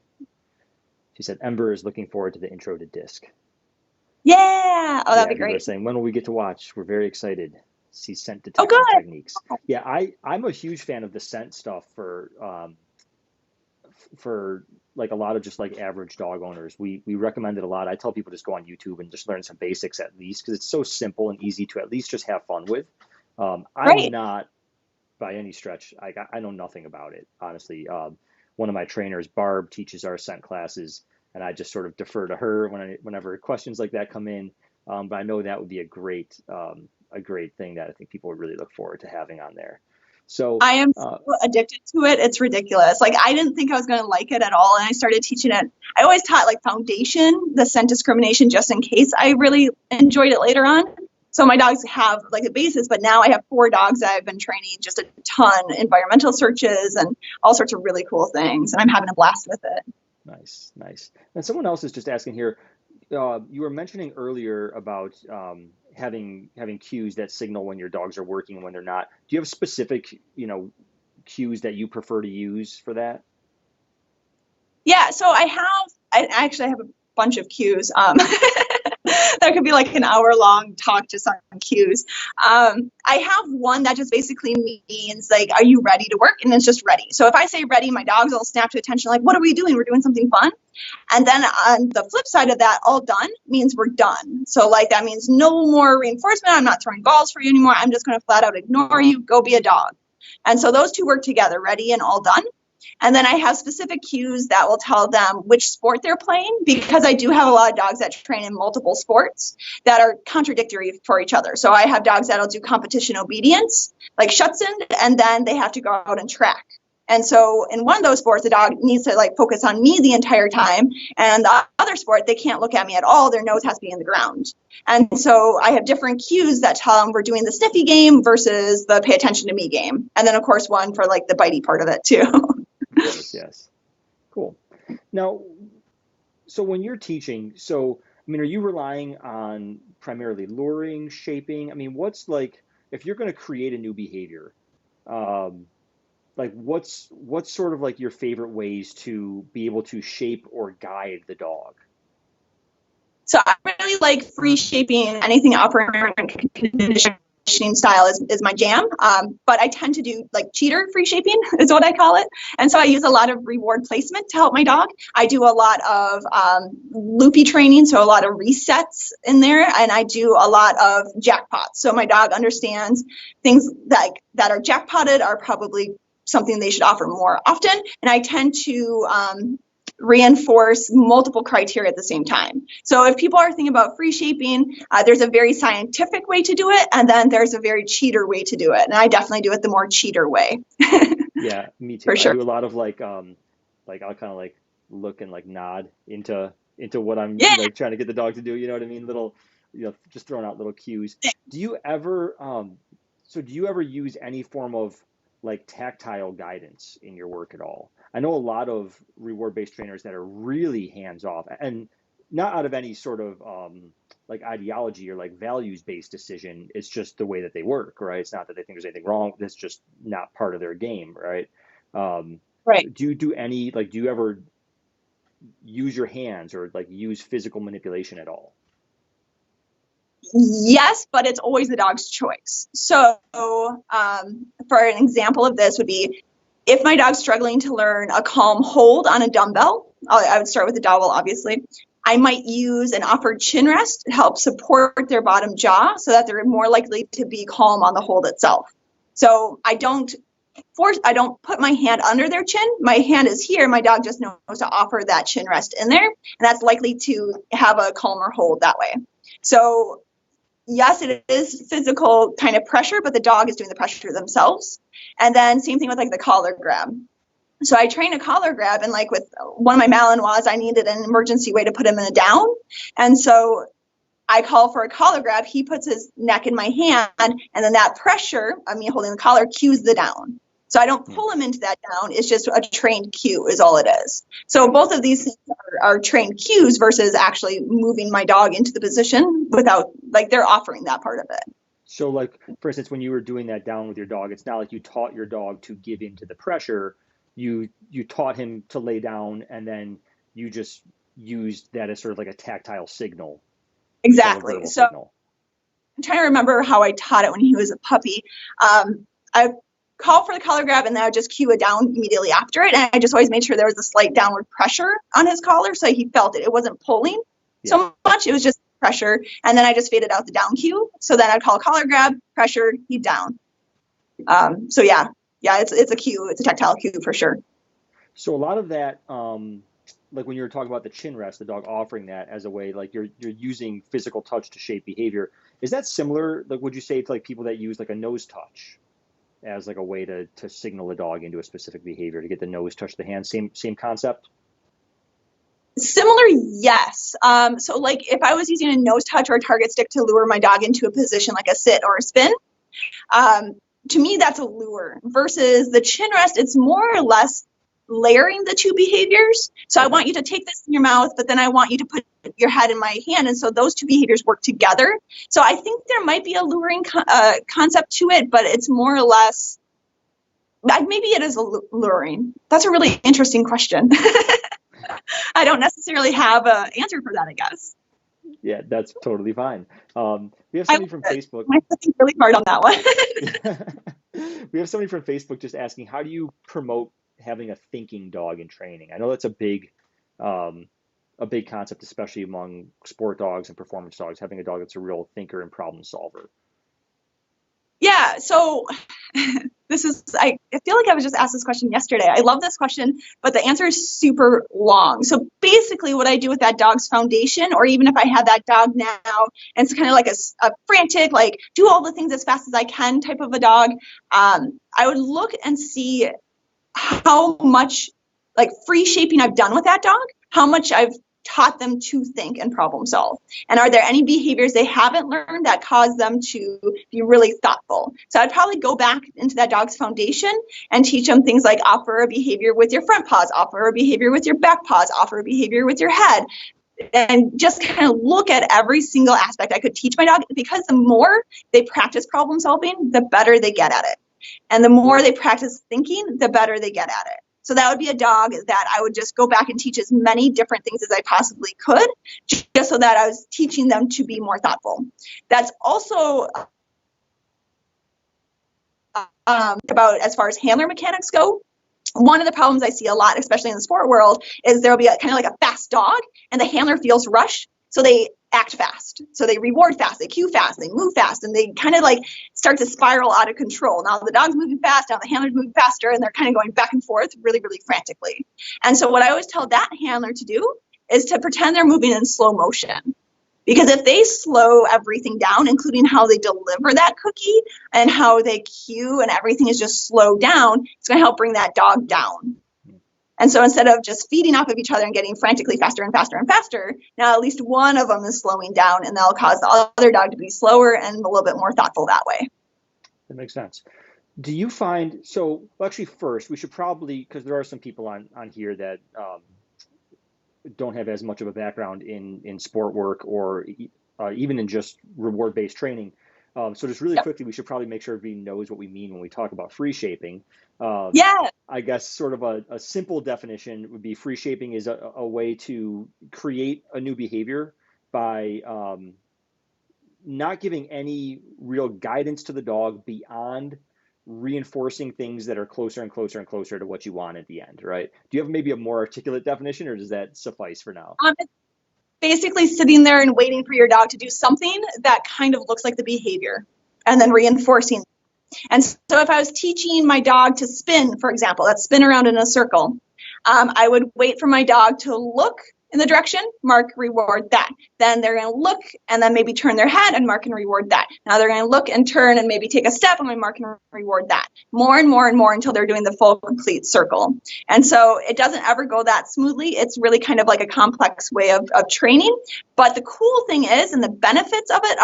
She said Ember is looking forward to the intro to disc. Yeah. Oh, that'd be great. People are saying, when will we get to watch? We're very excited. See scent detection techniques. Yeah, I'm a huge fan of the scent stuff for like a lot of just like average dog owners. We recommend it a lot. I tell people just go on YouTube and just learn some basics at least, because it's so simple and easy to at least just have fun with. I'm not by any stretch, I know nothing about it, honestly. One of my trainers, Barb, teaches our scent classes, and I just sort of defer to her whenever questions like that come in. But I know that would be a great thing that I think people would really look forward to having on there. So I am so addicted to it. It's ridiculous. Like, I didn't think I was going to like it at all. And I started teaching it. I always taught like foundation, the scent discrimination, just in case I really enjoyed it later on. So my dogs have like a basis, but now I have 4 dogs that I've been training just a ton, environmental searches and all sorts of really cool things. And I'm having a blast with it. Nice. And someone else is just asking here, you were mentioning earlier about having cues that signal when your dogs are working and when they're not. Do you have specific, cues that you prefer to use for that? Yeah, so I actually have a bunch of cues. That could be like an hour-long talk just on cues. I have one that just basically means like, are you ready to work? And it's just ready. So if I say ready, my dogs will snap to attention like, what are we doing? We're doing something fun. And then on the flip side of that, all done means we're done. So like, that means no more reinforcement. I'm not throwing balls for you anymore. I'm just going to flat out ignore you. Go be a dog. And so those 2 work together, ready and all done. And then I have specific cues that will tell them which sport they're playing, because I do have a lot of dogs that train in multiple sports that are contradictory for each other. So I have dogs that'll do competition obedience, like Schutzhund, and then they have to go out and track. And so in one of those sports, the dog needs to like focus on me the entire time. And the other sport, they can't look at me at all. Their nose has to be in the ground. And so I have different cues that tell them we're doing the sniffy game versus the pay attention to me game. And then of course, one for like the bitey part of it too. Yes. Cool. Now, so when you're teaching, are you relying on primarily luring, shaping? I mean, what's like, if you're going to create a new behavior, like what's sort of like your favorite ways to be able to shape or guide the dog? So I really like free shaping anything operant condition conditioning style is my jam. But I tend to do like cheater free shaping is what I call it. And so I use a lot of reward placement to help my dog. I do a lot of loopy training, so a lot of resets in there. And I do a lot of jackpots. So my dog understands things that are jackpotted are probably something they should offer more often. And I tend to reinforce multiple criteria at the same time. So if people are thinking about free shaping, there's a very scientific way to do it, and then there's a very cheater way to do it. And I definitely do it the more cheater way. Yeah, me too. For sure. I do a lot of like I'll kind of like look and like nod into what I'm like trying to get the dog to do. You know what I mean? Little, just throwing out little cues. Do you ever use any form of like tactile guidance in your work at all? I know a lot of reward-based trainers that are really hands-off and not out of any sort of like ideology or like values-based decision. It's just the way that they work, right? It's not that they think there's anything wrong. That's just not part of their game, right? Right. Do you ever use your hands or like use physical manipulation at all? Yes, but it's always the dog's choice. So for an example of this would be if my dog's struggling to learn a calm hold on a dumbbell, I would start with the dowel, obviously. I might use an offered chin rest to help support their bottom jaw so that they're more likely to be calm on the hold itself. So I don't put my hand under their chin. My hand is here. My dog just knows to offer that chin rest in there, and that's likely to have a calmer hold that way. So yes, it is physical kind of pressure, but the dog is doing the pressure themselves. And then same thing with like the collar grab. So I train a collar grab, and like with one of my Malinois, I needed an emergency way to put him in a down. And so I call for a collar grab. He puts his neck in my hand, and then that pressure of me holding the collar cues the down. So I don't pull him into that down. It's just a trained cue is all it is. So both of these things are trained cues versus actually moving my dog into the position without, like, they're offering that part of it. So like, for instance, when you were doing that down with your dog, it's not like you taught your dog to give into the pressure. You taught him to lay down, and then you just used that as sort of like a tactile signal. Exactly. So signal. I'm trying to remember how I taught it when he was a puppy. I call for the collar grab, and then I would just cue it down immediately after it. And I just always made sure there was a slight downward pressure on his collar so he felt it. It wasn't pulling so much. It was just pressure. And then I just faded out the down cue. So then I'd call collar grab, pressure, he'd down. So yeah, it's a cue. It's a tactile cue for sure. So a lot of that, like when you were talking about the chin rest, the dog offering that as a way, like you're using physical touch to shape behavior. Is that similar? Like, would you say to like people that use like a nose touch as like a way to signal a dog into a specific behavior, to get the nose touch the hand? Same concept? Similar, yes. So like if I was using a nose touch or a target stick to lure my dog into a position like a sit or a spin, to me that's a lure. Versus the chin rest, it's more or less layering the two behaviors. So I want you to take this in your mouth, but then I want you to put your head in my hand. And so those two behaviors work together. So I think there might be a luring concept to it, but it's more or less, maybe it is luring. That's a really interesting question. I don't necessarily have an answer for that, I guess. Yeah, that's totally fine. We have somebody from Facebook. I'm thinking really hard on that one. We have somebody from Facebook just asking, how do you promote having a thinking dog in training? I know that's a big concept, especially among sport dogs and performance dogs, having a dog that's a real thinker and problem solver. Yeah, so I feel like I was just asked this question yesterday. I love this question, but the answer is super long. So basically what I do with that dog's foundation, or even if I have that dog now, and it's kind of like a frantic, like do all the things as fast as I can type of a dog, I would look and see how much like free shaping I've done with that dog, how much I've taught them to think and problem solve. And are there any behaviors they haven't learned that cause them to be really thoughtful? So I'd probably go back into that dog's foundation and teach them things like offer a behavior with your front paws, offer a behavior with your back paws, offer a behavior with your head, and just kind of look at every single aspect I could teach my dog, because the more they practice problem solving, the better they get at it. And the more they practice thinking, the better they get at it. So that would be a dog that I would just go back and teach as many different things as I possibly could, just so that I was teaching them to be more thoughtful. That's also about as far as handler mechanics go. One of the problems I see a lot, especially in the sport world, is there'll be kind of like a fast dog and the handler feels rushed. So they act fast. So they reward fast, they cue fast, they move fast, and they kind of like start to spiral out of control. Now the dog's moving fast, now the handler's moving faster, and they're kind of going back and forth really, really frantically. And so what I always tell that handler to do is to pretend they're moving in slow motion. Because if they slow everything down, including how they deliver that cookie and how they cue and everything is just slowed down, it's going to help bring that dog down. And so instead of just feeding off of each other and getting frantically faster and faster and faster, now at least one of them is slowing down, and that'll cause the other dog to be slower and a little bit more thoughtful that way. That makes sense. Do you find, so well, actually first, we should probably, because there are some people on here that don't have as much of a background in sport work or even in just reward-based training. So just really quickly, we should probably make sure everybody knows what we mean when we talk about free shaping. I guess sort of a simple definition would be free shaping is a way to create a new behavior by not giving any real guidance to the dog beyond reinforcing things that are closer and closer and closer to what you want at the end, right? Do you have maybe a more articulate definition, or does that suffice for now? It's basically sitting there and waiting for your dog to do something that kind of looks like the behavior and then reinforcing. And so if I was teaching my dog to spin, for example, that spin around in a circle, I would wait for my dog to look in the direction, mark, reward that. Then they're going to look and then maybe turn their head and mark and reward that. Now they're going to look and turn and maybe take a step and I mark and reward that. More and more and more until they're doing the full complete circle. And so it doesn't ever go that smoothly. It's really kind of like a complex way of training. But the cool thing is, and the benefits of it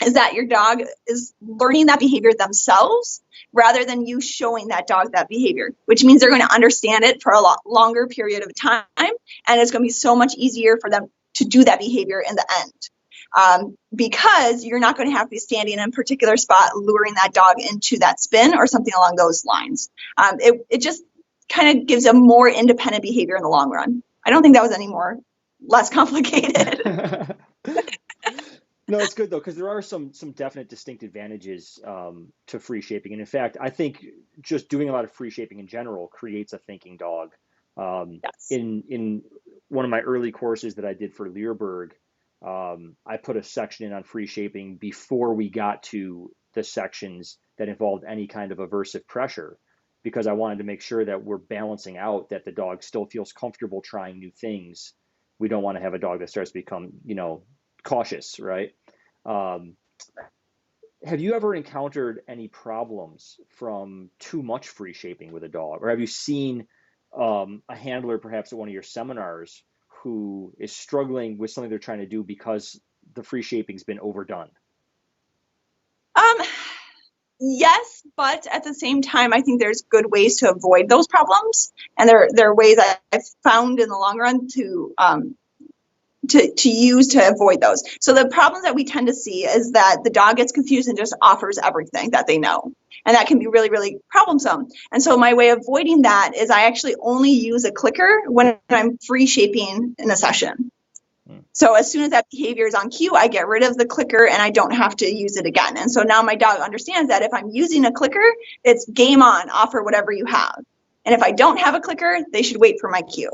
is that your dog is learning that behavior themselves rather than you showing that dog that behavior, which means they're going to understand it for a lot longer period of time. And it's going to be so much easier for them to do that behavior in the end. Because you're not going to have to be standing in a particular spot, luring that dog into that spin or something along those lines. It just kind of gives a more independent behavior in the long run. I don't think that was any less complicated. No, it's good though, because there are some definite distinct advantages to free shaping. And in fact, I think just doing a lot of free shaping in general creates a thinking dog. Yes. In one of my early courses that I did for Learberg, I put a section in on free shaping before we got to the sections that involved any kind of aversive pressure, because I wanted to make sure that we're balancing out that the dog still feels comfortable trying new things. We don't want to have a dog that starts to become, cautious, right? Have you ever encountered any problems from too much free shaping with a dog? Or have you seen a handler perhaps at one of your seminars who is struggling with something they're trying to do because the free shaping's been overdone? Yes, but at the same time, I think there's good ways to avoid those problems. And there are ways I've found in the long run to use to avoid those. So the problems that we tend to see is that the dog gets confused and just offers everything that they know. And that can be really, really troublesome. And so my way of avoiding that is I actually only use a clicker when I'm free shaping in a session. So as soon as that behavior is on cue, I get rid of the clicker and I don't have to use it again. And so now my dog understands that if I'm using a clicker, it's game on, offer whatever you have. And if I don't have a clicker, they should wait for my cue.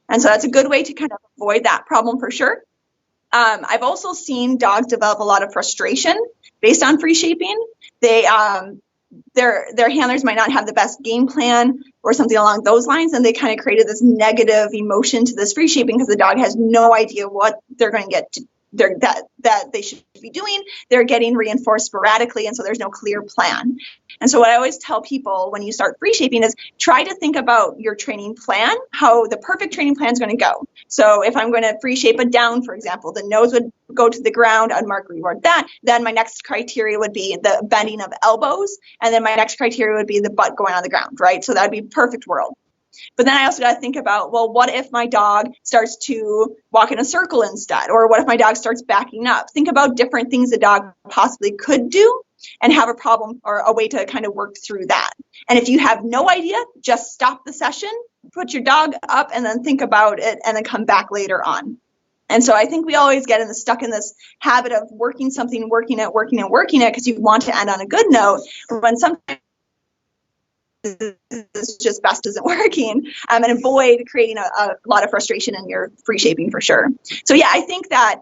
And so that's a good way to kind of avoid that problem for sure. I've also seen dogs develop a lot of frustration based on free shaping. Their handlers might not have the best game plan or something along those lines, and they kind of created this negative emotion to this free shaping because the dog has no idea what they're going to get to, that they should be doing. They're getting reinforced sporadically, and so there's no clear plan. And so what I always tell people when you start free shaping is try to think about your training plan, how the perfect training plan is going to go. So if I'm going to free shape a down, for example, the nose would go to the ground, I'd mark reward that. Then my next criteria would be the bending of elbows. And then my next criteria would be the butt going on the ground, right? So that'd be perfect world. But then I also got to think about, well, what if my dog starts to walk in a circle instead? Or what if my dog starts backing up? Think about different things the dog possibly could do and have a problem or a way to kind of work through that. And if you have no idea, just stop the session, put your dog up and then think about it and then come back later on. And so I think we always get stuck in this habit of working something, working it, because you want to end on a good note, when sometimes this just best isn't working, and avoid creating a lot of frustration in your free shaping for sure. So yeah, I think that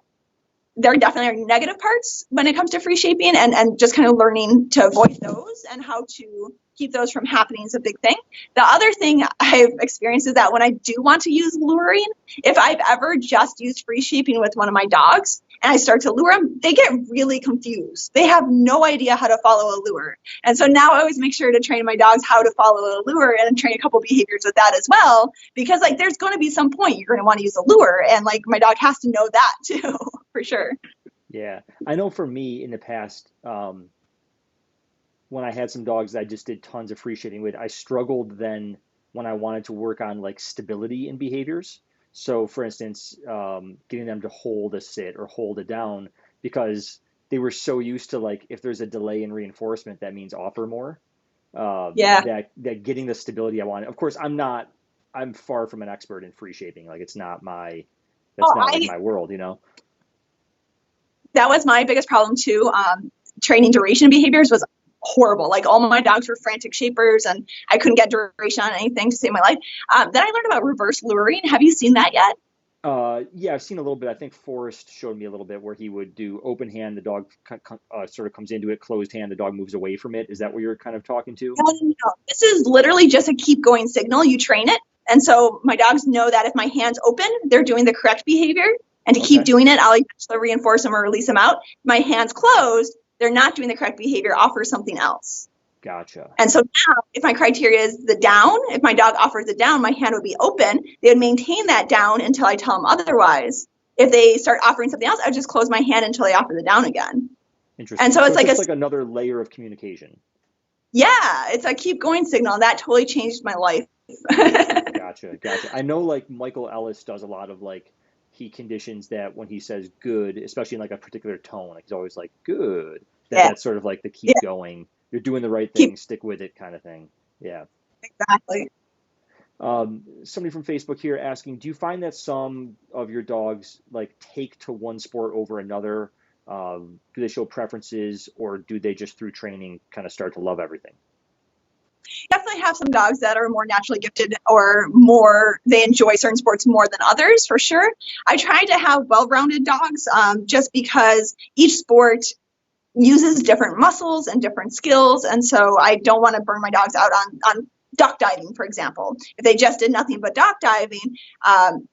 there definitely are negative parts when it comes to free shaping, and just kind of learning to avoid those and how to keep those from happening is a big thing. The other thing I've experienced is that when I do want to use luring, if I've ever just used free shaping with one of my dogs and I start to lure them, they get really confused. They have no idea how to follow a lure. And so now I always make sure to train my dogs how to follow a lure and train a couple behaviors with that as well, because like there's going to be some point you're going to want to use a lure, and like my dog has to know that too, for sure. Yeah, I know for me in the past, when I had some dogs that I just did tons of free shaping with, I struggled then when I wanted to work on like stability in behaviors. So, for instance, getting them to hold a sit or hold a down, because they were so used to like if there's a delay in reinforcement, that means offer more. Yeah. That getting the stability I wanted. Of course, I'm far from an expert in free shaping. Like it's not my that's Oh, not like my world, you know. that was my biggest problem too. Training duration behaviors was horrible. Like all my dogs were frantic shapers, and I couldn't get duration on anything to save my life. Then I learned about reverse luring. Have you seen that yet? Yeah, I've seen a little bit. I think Forrest showed me a little bit where he would do open hand, the dog sort of comes into it, closed hand, the dog moves away from it. Is that what you're kind of talking to? No, no, no. This is literally just a keep going signal. You train it. And so my dogs know that if my hand's open, they're doing the correct behavior. And to keep Okay, doing it, I'll either reinforce them or release them out. My hand's closed, they're not doing the correct behavior, offer something else. gotcha. And so now, if my criteria is the down, if my dog offers the down, my hand would be open. They would maintain that down until I tell them otherwise. If they start offering something else, I would just close my hand until they offer the down again. And Interesting. so So it's it's like just like another layer of communication. yeah, it's a keep going signal. That totally changed my life. Gotcha, gotcha. I know like Michael Ellis does a lot of like he conditions that when he says good, especially in like a particular tone, like he's always like good. Yeah, That's sort of like the keep yeah, going. You're doing the right keep thing, stick with it kind of thing. Yeah. exactly. Somebody from Facebook here asking, do you find that some of your dogs like take to one sport over another? Do they show preferences, or do they just through training kind of start to love everything? Definitely have some dogs that are more naturally gifted or more, they enjoy certain sports more than others, for sure. I try to have well-rounded dogs, just because each sport uses different muscles and different skills. And so I don't want to burn my dogs out on duck diving, for example. If they just did nothing but duck diving,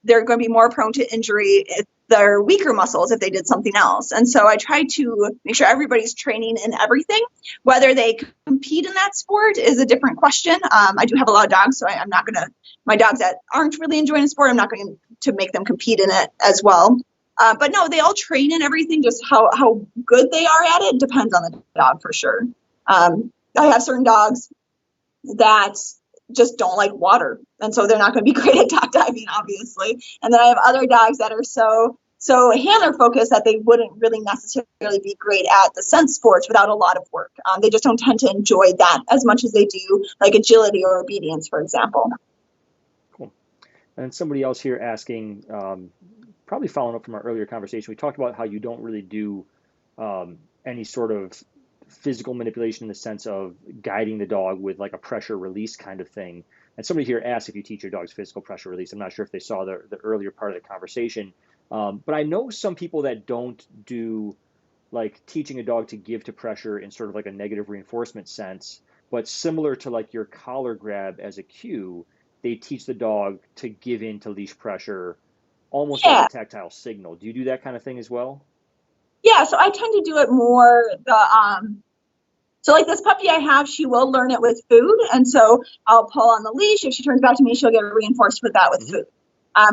they're going to be more prone to injury if they're weaker muscles if they did something else. And so I try to make sure everybody's training in everything. Whether they compete in that sport is a different question. I do have a lot of dogs, so I'm not going to, my dogs that aren't really enjoying the sport, I'm not going to make them compete in it as well. But no, they all train in everything. Just how good they are at it depends on the dog for sure. I have certain dogs that just don't like water, and so they're not going to be great at duck diving, obviously. And then I have other dogs that are so handler focused that they wouldn't really necessarily be great at the scent sports without a lot of work. They just don't tend to enjoy that as much as they do like agility or obedience, for example. Cool. And somebody else here asking, probably following up from our earlier conversation, we talked about how you don't really do any sort of physical manipulation in the sense of guiding the dog with like a pressure release kind of thing. And somebody here asked if you teach your dogs physical pressure release. I'm not sure if they saw the earlier part of the conversation, but I know some people that don't do like teaching a dog to give to pressure in sort of like a negative reinforcement sense, but similar to like your collar grab as a cue, they teach the dog to give in to leash pressure almost as a Yeah. tactile signal. Do you do that kind of thing as well? Yeah, so I tend to do it more so like this puppy I have, she will learn it with food. And so I'll pull on the leash. If she turns back to me, she'll get reinforced with that with Hmm. food.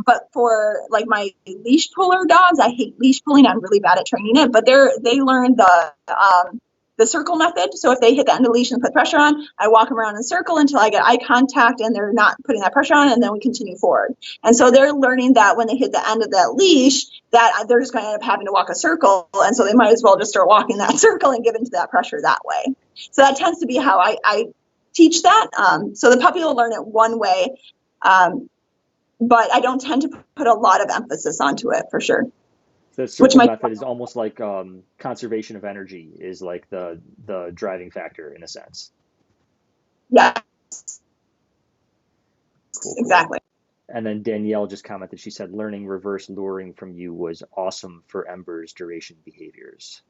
But for like my leash puller dogs, I hate leash pulling. I'm really bad at training it, but they learn the circle method. So if they hit the end of the leash and put pressure on, I walk them around in a circle until I get eye contact and they're not putting that pressure on, and then we continue forward. And so they're learning that when they hit the end of that leash, that they're just going to end up having to walk a circle. And so they might as well just start walking that circle and give into that pressure that way. So that tends to be how I teach that. So the puppy will learn it one way. but I don't tend to put a lot of emphasis onto it for sure. The Which circle might, method is almost like conservation of energy is like the driving factor in a sense. yeah, Cool, cool. exactly. And then Danielle just commented, she said, learning reverse luring from you was awesome for Ember's duration behaviors.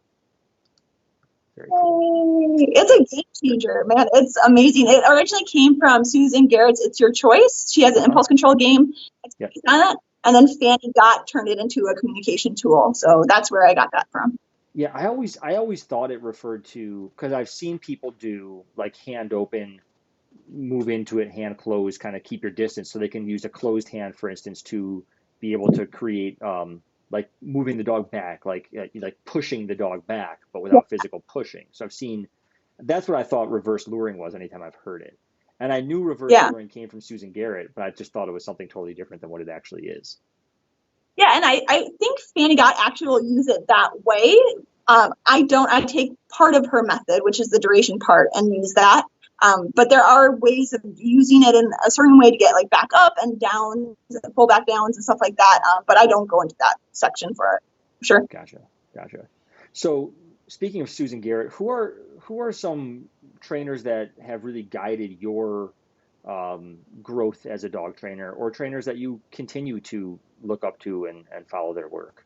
Very cool. It's a game changer, man. It's amazing. It originally came from Susan Garrett's It's Your Choice. She has an Uh-huh. impulse control game that's Yep. based on it. And then Fanny Gott turned it into a communication tool. So that's where I got that from. Yeah, I always thought it referred to because I've seen people do like hand open, move into it, hand close, kind of keep your distance, so they can use a closed hand, for instance, to be able to create like moving the dog back, like pushing the dog back, but Yeah. without physical pushing. So I've seen that's what I thought reverse luring was anytime I've heard it. And I knew reverse Yeah. luring came from Susan Garrett, but I just thought it was something totally different than what it actually is. Yeah. And I think Fanny Gott actually will use it that way. I take part of her method, which is the duration part, and use that. But there are ways of using it in a certain way to get like back up and down, pull back downs and stuff like that. But I don't go into that section for it. Sure. Gotcha, gotcha. So speaking of Susan Garrett, who are some trainers that have really guided your growth as a dog trainer, or trainers that you continue to look up to and follow their work?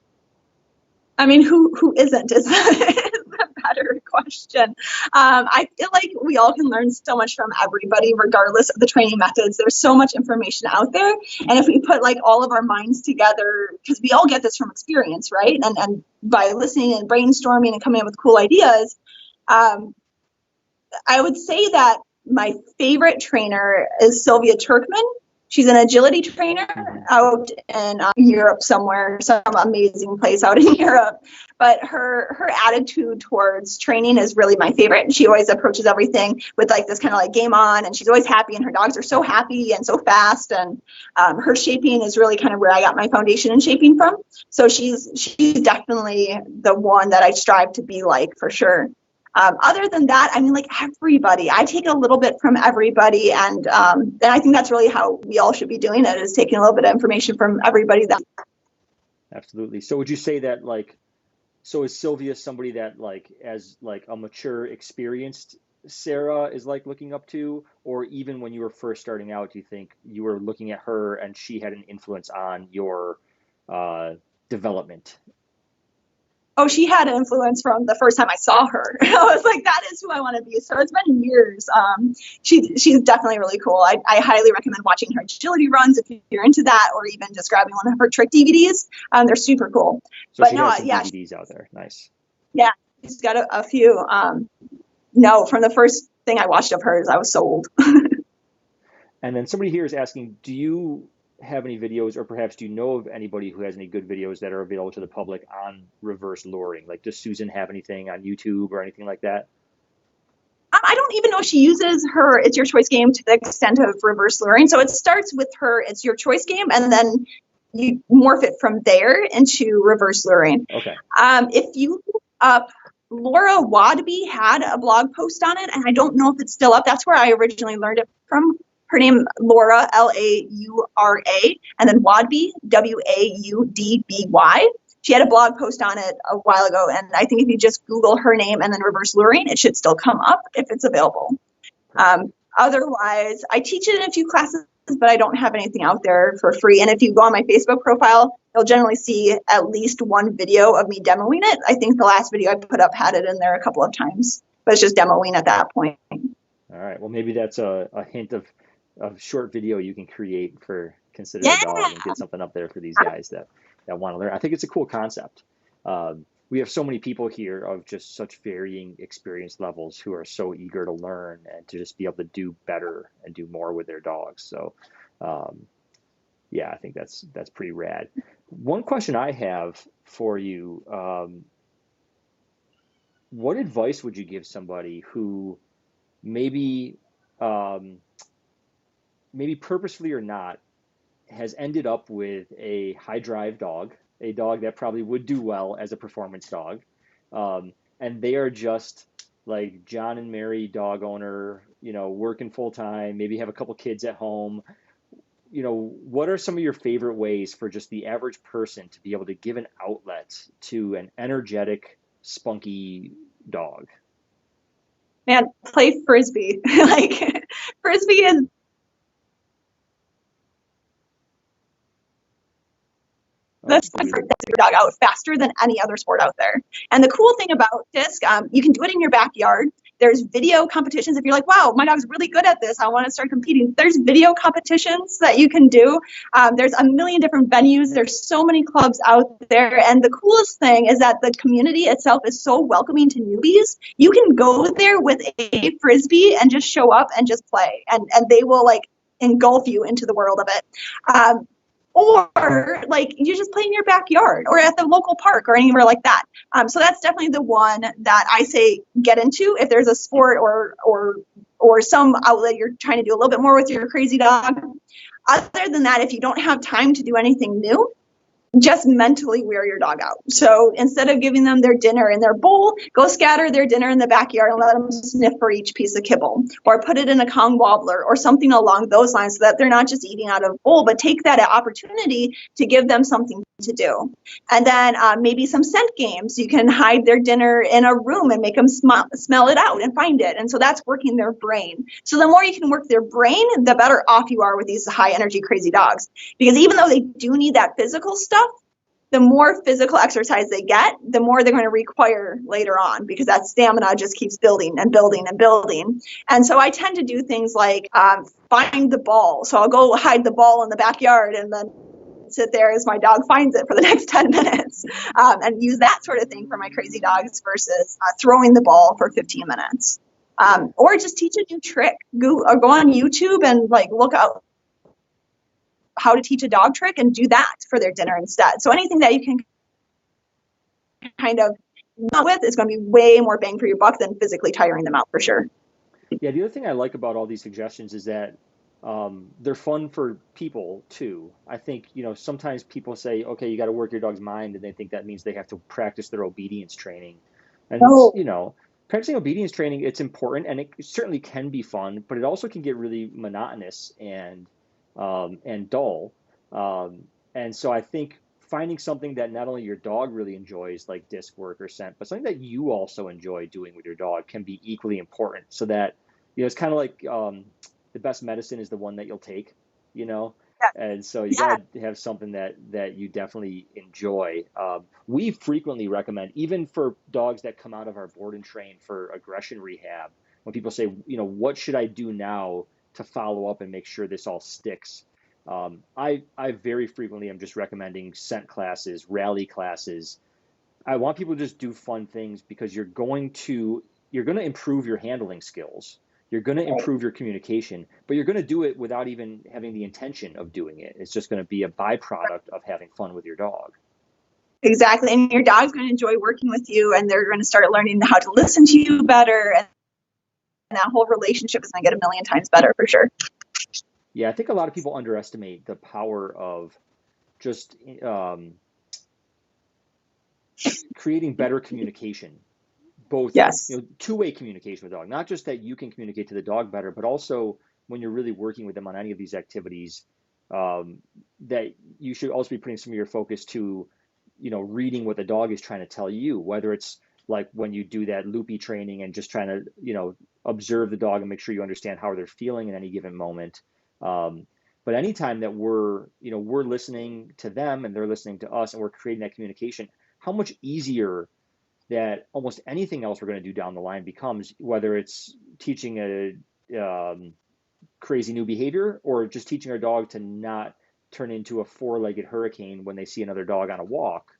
I mean, who isn't is the better question. I feel like we all can learn so much from everybody, regardless of the training methods. There's so much information out there, and if we put like all of our minds together, because we all get this from experience, right? And by listening and brainstorming and coming up with cool ideas, um, I would say that my favorite trainer is Sylvia Turkman. She's an agility trainer Hmm. out in Europe somewhere, some amazing place out in Europe. But her attitude towards training is really my favorite. And she always approaches everything with like this kind of like game on, and she's always happy, and her dogs are so happy and so fast. And her shaping is really kind of where I got my foundation in shaping from. So she's definitely the one that I strive to be like for sure. Other than that, I mean, like everybody, I take a little bit from everybody, and I think that's really how we all should be doing it, is taking a little bit of information from everybody. That Absolutely. So would you say that like, so is Sylvia somebody that like as like a mature, experienced Sarah is like looking up to, or even when you were first starting out, do you think you were looking at her and she had an influence on your uh, development? oh, she had an influence from the first time I saw her. I was like, that is who I want to be. So it's been years. She's definitely really cool. I highly recommend watching her agility runs if you're into that, or even just grabbing one of her trick DVDs. They're super cool. So But she no, has some yeah, DVDs out there. Nice. yeah, she's got a few. No, from the first thing I watched of hers, I was sold. And then somebody here is asking, do you have any videos, or perhaps do you know of anybody who has any good videos that are available to the public on reverse luring? Like, does Susan have anything on YouTube or anything like that? I don't even know if she uses her It's Your Choice game to the extent of reverse luring. So it starts with her It's Your Choice game, and then you morph it from there into reverse luring. Okay. If you look up, Laura Wadby had a blog post on it, and I don't know if it's still up. That's where I originally learned it from. Her name, Laura, Laura, and then Wadby, Waudby. She had a blog post on it a while ago, and I think if you just Google her name and then reverse luring, it should still come up if it's available. Otherwise, I teach it in a few classes, but I don't have anything out there for free. And if you go on my Facebook profile, you'll generally see at least one video of me demoing it. I think the last video I put up had it in there a couple of times, but it's just demoing at that point. All right. Well, maybe that's a hint of short video you can create for Consider Yeah. a Dog and get something up there for these guys that want to learn. I think it's a cool concept. We have so many people here of just such varying experience levels who are so eager to learn and to just be able to do better and do more with their dogs. So, um, yeah, I think that's pretty rad. One question I have for you, what advice would you give somebody who maybe um, maybe purposefully or not has ended up with a high drive dog, a dog that probably would do well as a performance dog, and they are just like John and Mary dog owner, working full time, maybe have a couple kids at home. what are some of your favorite ways for just the average person to be able to give an outlet to an energetic, spunky dog? Man, play frisbee. Like frisbee is Oh, the did we? sport that gets your dog out faster than any other sport out there. And the cool thing about disc, you can do it in your backyard. There's video competitions. If you're like, wow, my dog's really good at this, I want to start competing. There's video competitions that you can do. There's a million different venues. There's so many clubs out there. And the coolest thing is that the community itself is so welcoming to newbies. You can go there with a frisbee and just show up and just play. And they will like engulf you into the world of it. Or like you just play in your backyard or at the local park or anywhere like that. So that's definitely the one that I say get into if there's a sport or some outlet you're trying to do a little bit more with your crazy dog. Other than that, if you don't have time to do anything new, just mentally wear your dog out. So instead of giving them their dinner in their bowl, go scatter their dinner in the backyard and let them sniff for each piece of kibble, or put it in a Kong wobbler or something along those lines so that they're not just eating out of a bowl, but take that opportunity to give them something to do. And then maybe some scent games. You can hide their dinner in a room and make them smell it out and find it. And so that's working their brain. So the more you can work their brain, the better off you are with these high energy crazy dogs. Because even though they do need that physical stuff, the more physical exercise they get, the more they're going to require later on because that stamina just keeps building and building and building. And so I tend to do things like find the ball. So I'll go hide the ball in the backyard and then sit there as my dog finds it for the next 10 minutes and use that sort of thing for my crazy dogs versus throwing the ball for 15 minutes. Or just teach a new trick. Go on YouTube and like look out how to teach a dog trick and do that for their dinner instead. So anything that you can kind of not with is going to be way more bang for your buck than physically tiring them out for sure. Yeah, the other thing I like about all these suggestions is that they're fun for people too. I think, sometimes people say, okay, you got to work your dog's mind, and they think that means they have to practice their obedience training. And, Oh, practicing obedience training, it's important and it certainly can be fun, but it also can get really monotonous and dull. And so I think finding something that not only your dog really enjoys, like disc work or scent, but something that you also enjoy doing with your dog can be equally important. So that, it's kind of like the best medicine is the one that you'll take, you know? yeah. And so you Yeah. got to have something that you definitely enjoy. We frequently recommend, even for dogs that come out of our board and train for aggression rehab, when people say, what should I do now to follow up and make sure this all sticks? I very frequently am just recommending scent classes, rally classes. I want people to just do fun things because you're going to improve your handling skills. You're going to Right. improve your communication, but you're going to do it without even having the intention of doing it. It's just going to be a byproduct of having fun with your dog. Exactly. And your dog's going to enjoy working with you and they're going to start learning how to listen to you better. And that whole relationship is going to get a million times better for sure. Yeah, I think a lot of people underestimate the power of just creating better communication, both, Yes. two-way communication with the dog, not just that you can communicate to the dog better, but also when you're really working with them on any of these activities, um, that you should also be putting some of your focus to, reading what the dog is trying to tell you, whether it's like when you do that loopy training and just trying to, observe the dog and make sure you understand how they're feeling in any given moment. Um, but anytime that we're listening to them and they're listening to us and we're creating that communication, how much easier that almost anything else we're going to do down the line becomes, whether it's teaching a crazy new behavior or just teaching our dog to not turn into a four-legged hurricane when they see another dog on a walk.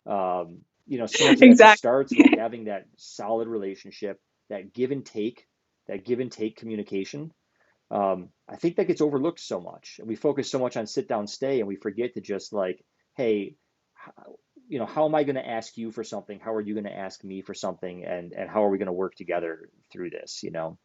So much of that just Exactly. starts with having that solid relationship, that give and take communication. I think that gets overlooked so much. We focus so much on sit down, stay, and we forget to just like, hey, how am I going to ask you for something? How are you going to ask me for something? And how are we going to work together through this? So,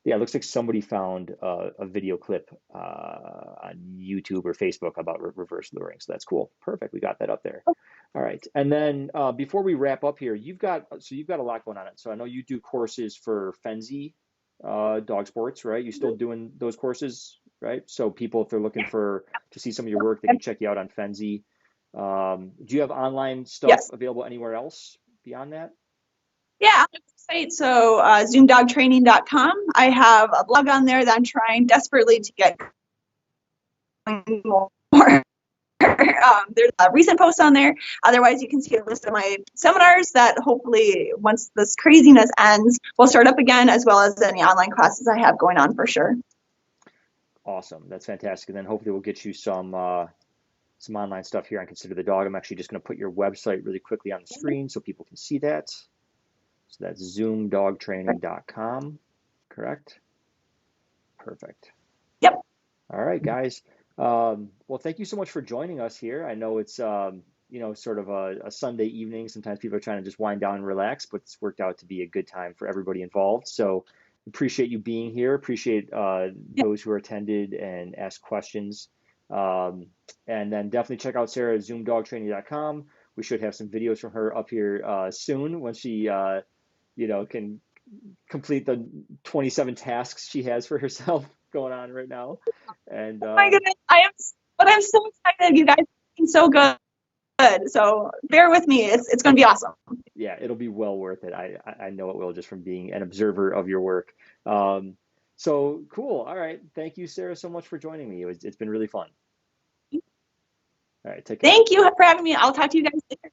yeah, it looks like somebody found a video clip on YouTube or Facebook about reverse luring. So that's cool. Perfect. We got that up there. All right. And then before we wrap up here, you've got a lot going on. So I know you do courses for Fenzi dog sports, right? You still doing those courses? right? So people, if they're looking to see some of your work, they can check you out on Fenzi. Do you have online stuff Yes. available anywhere else beyond that? Yeah, on my website, so zoomdogtraining.com. I have a blog on there that I'm trying desperately to get going more. There's a recent post on there. Otherwise, you can see a list of my seminars that hopefully, once this craziness ends, will start up again, as well as any online classes I have going on for sure. Awesome. That's fantastic. And then hopefully we'll get you some online stuff here on Consider the Dog. I'm actually just going to put your website really quickly on the screen so people can see that. So that's zoomdogtraining.com, correct? Perfect. Yep. All right, guys. Well, thank you so much for joining us here. I know it's sort of a Sunday evening. Sometimes people are trying to just wind down and relax, but it's worked out to be a good time for everybody involved. So appreciate you being here. Appreciate those who attended and asked questions. And then definitely check out Sara at zoomdogtraining.com. We should have some videos from her up here soon when she can complete the 27 tasks she has for herself going on right now. And Oh my goodness, I'm so excited. You guys are looking so good. So bear with me. It's going to be awesome. yeah, it'll be well worth it. I know it will, just from being an observer of your work. So cool. All right. Thank you, Sara, so much for joining me. It's been really fun. All right. Take care. Thank you for having me. I'll talk to you guys later.